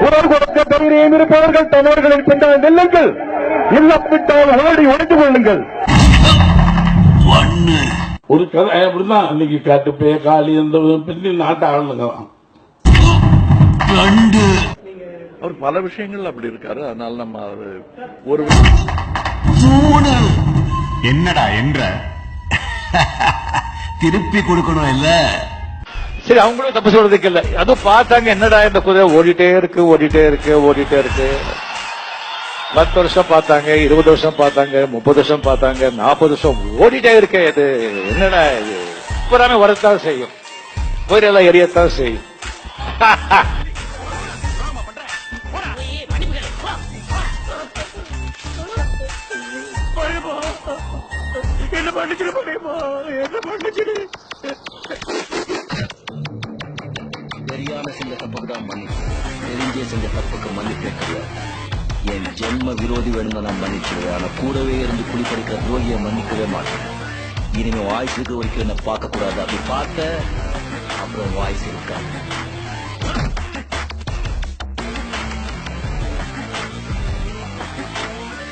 குரல் கொடுக்க தைரியம் இருப்பவர்கள் தமிழர்களின் பின்னால் நெல்லுங்கள், இல்லாவிட்டால் ஓடி ஒழித்து கொள்ளுங்கள். ஒரு கதை அப்படிதான் இன்னைக்கு காட்டு பே காலி இந்த பின்னி நாட்டை ஆளுங்க. அவர் பல விஷயங்கள் அப்படி இருக்காரு. அதனால நம்ம ஒரு என்னடா என்ற திருப்பி கொடுக்கணும் இல்ல. சரி, அவங்களும் தப்பு சொல்றதுக்கு இல்ல. அதுவும் பார்த்தாங்க, என்னடா இந்த குதிரை ஓடிட்டே இருக்கு 10 வருஷம் பார்த்தாங்க, 20 வருஷம் பார்த்தாங்க, 30 வருஷம் பார்த்தாங்க, 40 வருஷம் ஓடிட்டே இருக்க. இது என்னடா இது? புறாமே வரத்தான் செய்யும், உயிரெல்லாம் எரியத்தான் செய்யும். என்ன பண்ணிச்சிட முடியுமா? என்ன பண்ணிச்சிடு? தெரியாம செஞ்ச தப்புக்கு தான் மன்னிப்பு, தெரிஞ்சே செஞ்ச தப்புக்கு மன்னிப்பே கிடையாது. என் ஜென்ம விரோதி வேணும்னா நான் மன்னிச்சிடுவேன். ஆனா கூடவே இருந்து குளிப்படிக்கிற துரோகியை மன்னிக்கவே மாட்டேன். இனிமே வாய்ஸ் இருக்கிற வரைக்கும் என்ன பார்க்க கூடாது. அப்படி பார்த்த அப்புறம் வாய்ஸ் இருக்காது.